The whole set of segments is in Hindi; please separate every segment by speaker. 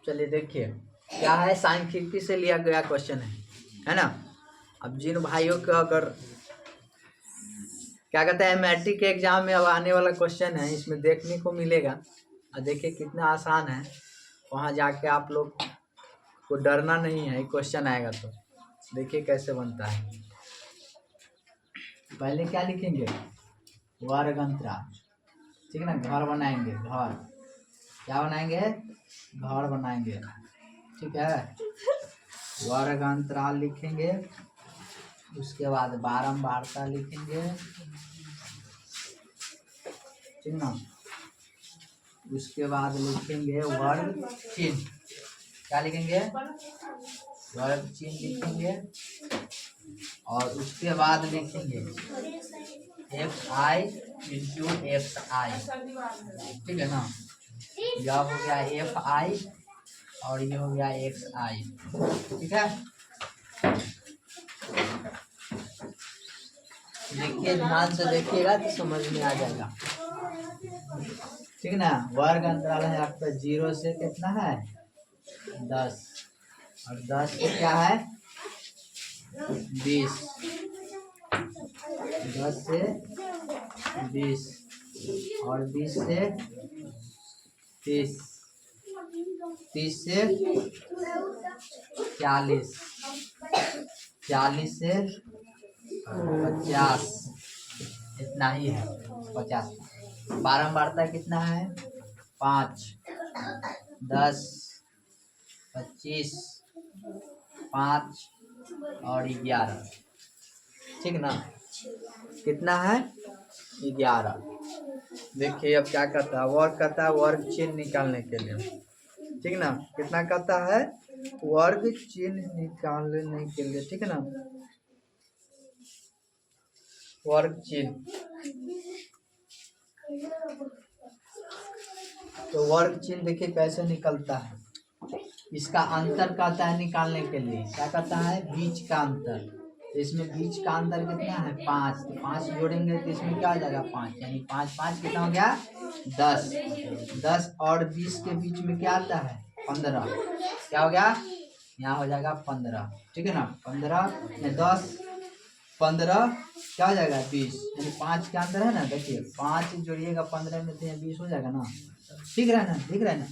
Speaker 1: चलिए देखिए क्या है, सांख्यिकी से लिया गया क्वेश्चन है ना। अब जिन भाइयों को अगर क्या कहते हैं मैट्रिक के एग्जाम में अब आने वाला क्वेश्चन है, इसमें देखने को मिलेगा और देखिए कितना आसान है। वहाँ जाके आप लोग को डरना नहीं है, क्वेश्चन आएगा तो देखिए कैसे बनता है। पहले क्या लिखेंगे, वर्ग अंतराल, ठीक है ना। घर बनाएंगे, घर क्या बनाएंगे, घर बनाएंगे, ठीक है। वर्ग अंतराल लिखेंगे, उसके बाद बारंबारता लिखेंगे, ठीक ना। उसके बाद लिखेंगे वर्ग चिन्ह, क्या लिखेंगे, वर्ग चिन्ह लिखेंगे। और उसके बाद लिखेंगे F I into F I, ठीक है ना। यह हो गया एफ आई और ये हो गया एक्स आई, ठीक है। देखिए ध्यान से देखिएगा तो समझ में आ जाएगा, ठीक ना। वर्ग अंतराल है आपका 0 से कितना है 10, और 10 से क्या है 20, 10 से 20 और 20 से 30, 30 से 40, 40 से 50, इतना ही है 50। बारंबारता कितना है 5, 10, 25, 5 और 11, ठीक ना। कितना है 11। देखिए अब क्या करता है, वर्ग करता है वर्ग चिन्ह निकालने के लिए, ठीक ना। कितना करता है वर्ग चिन्ह निकालने के लिए, ठीक है ना। वर्ग चिन्ह, तो वर्ग चिन्ह देखिए कैसे निकलता है। इसका अंतर कहता है निकालने के लिए, क्या कहता है बीच का अंतर। तो इसमें बीच का अंतर कितना है 5, तो 5 जोड़ेंगे तो इसमें क्या आ जाएगा 5, यानी 5 5 कितना हो गया 10, 10 और 20 के बीच में क्या आता है 15, क्या हो गया यहाँ हो जाएगा 15, ठीक है ना। 15 में 10 15 क्या हो जाएगा 20, यानी 5 के अंदर है ना। देखिए 5 जोड़िएगा 15 में तो 20 हो जाएगा ना, ठीक रहा ना, ठीक रहा है ना।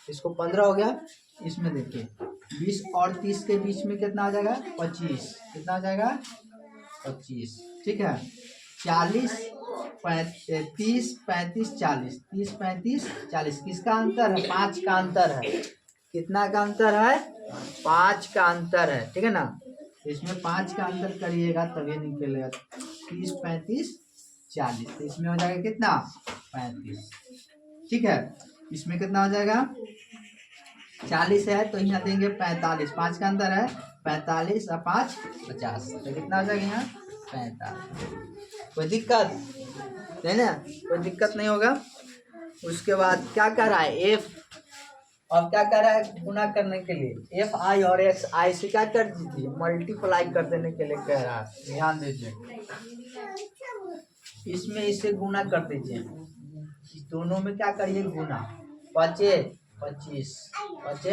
Speaker 1: इसको 15 हो गया, इसमें देखिए 20 और 30 के बीच में कितना आ जाएगा 25, कितना आ जाएगा 25, ठीक है। 40 30 35 40, 30 35 40 किसका अंतर है 5 का अंतर है। कितना का अंतर है 5 का अंतर है, ठीक है ना। इसमें 5 का अंतर करिएगा तभी निकलेगा 30 35 40, तो इसमें हो जाएगा कितना 35, ठीक है। इसमें कितना हो जाएगा 40 है तो यहाँ देंगे 45, 5 का अंदर है 45 और 5 50, तो कितना हो जाएगा यहाँ 45। कोई दिक्कत नहीं ना, कोई दिक्कत नहीं होगा। उसके बाद क्या कर रहा है एफ, अब क्या कर रहा है गुना करने के लिए एफ आई और एक्स आई से क्या कर दीजिए मल्टीप्लाई कर देने के लिए कह रहा है, ध्यान दीजिए। इसमें इसे गुना कर दीजिए, दोनों में क्या करिए गुना, 5 25 5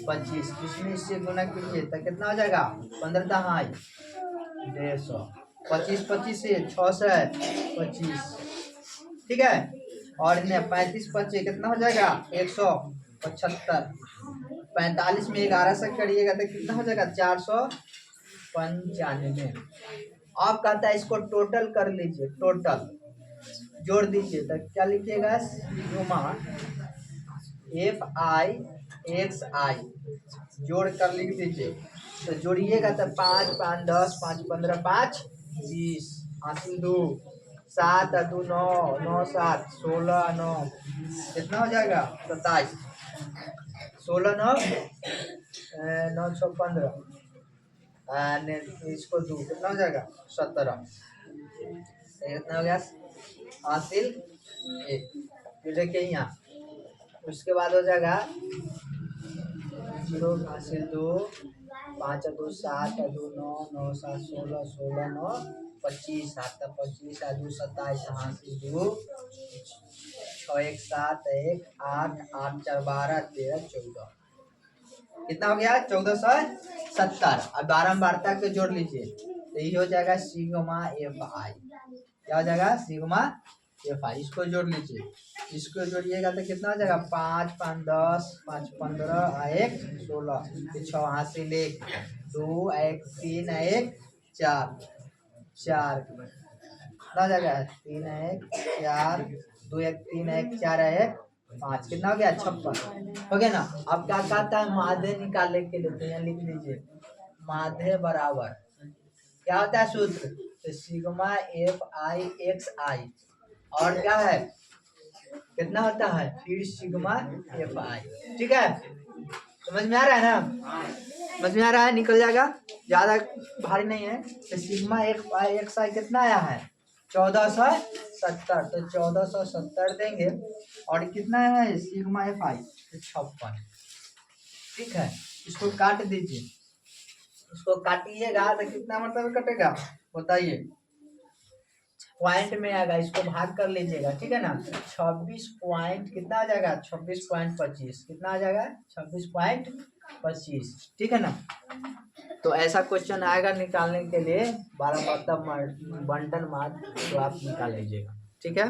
Speaker 1: 25, इसमें इससे गुना कीजिए तो कितना हो जाएगा 15 दहाई 150, 25 25 से 6 से 25, ठीक है। और इन्हें 35 25 कितना हो जाएगा 175, 45 में 11 से करिएगा तो कितना हो जाएगा 495। अब कहता है इसको टोटल कर लीजिए, टोटल जोड़ दीजिए तो क्या लिखिएगा सिग्मा एफ आई एक्स आई जोड़ कर लिख दीजिए। तो जोड़िएगा तो 5 5 10 5 15 5 20 हासिल 2 7 2 9 9 7 16 9 कितना हो जाएगा 27, 16 9 9 6 15 इसको 2 कितना हो जाएगा 17, कितना हो गया हासिल 1। फिर देखिए यहाँ उसके बाद हो जाएगा 0 हासिल 2 5 2 7 2 9 9 7 16 16 9 25 7 25 2 27 हासिल 2 6 1 7 1 8 8 4 12 13 14, कितना हो गया 1470। अब बारंबारता के जोड़ लीजिए तो ये हो जाएगा सिग्मा एफ आई। क्या हो जाएगा सिग्मा एफ आई। इसको जोड़ लीजिए, इसको जोड़िएगा तो कितना हो जाएगा 5 5 10 5 15 1 16 6 हासिल 1 2 1 3 1 4 4 कितना हो जाएगा 3 1 4 2 1 3 1 4 1 5 कितना हो गया 56 हो गया ना। अब क्या कहता है माध्य निकालने के लिए, तो यहाँ लिख लीजिए माध्य बराबर क्या होता है सूत्र, तो सिग्मा एफ आई एक्स आई और क्या है कितना होता है फिर सिग्मा एफ आई। ठीक है, समझ में आ रहा है ना, समझ में आ रहा है, निकल जाएगा, ज्यादा भारी नहीं है। तो सिग्मा एफ आई एक्स आई कितना आया है 1470, तो 1470 देंगे और कितना है सिग्मा एफ आई 56। ठीक है, इसको काट दीजिए, इसको काटिएगा तो कितना मतलब कटेगा बताइए, पॉइंट में आएगा, इसको भाग कर लीजिएगा। ठीक है ना, 26 पॉइंट कितना आ जाएगा 26.25 कितना आ जाएगा 26.25। ठीक है ना, तो ऐसा क्वेश्चन आएगा निकालने के लिए बारंबारता बंटन मार्ग, तो आप निकाल लीजिएगा। ठीक है।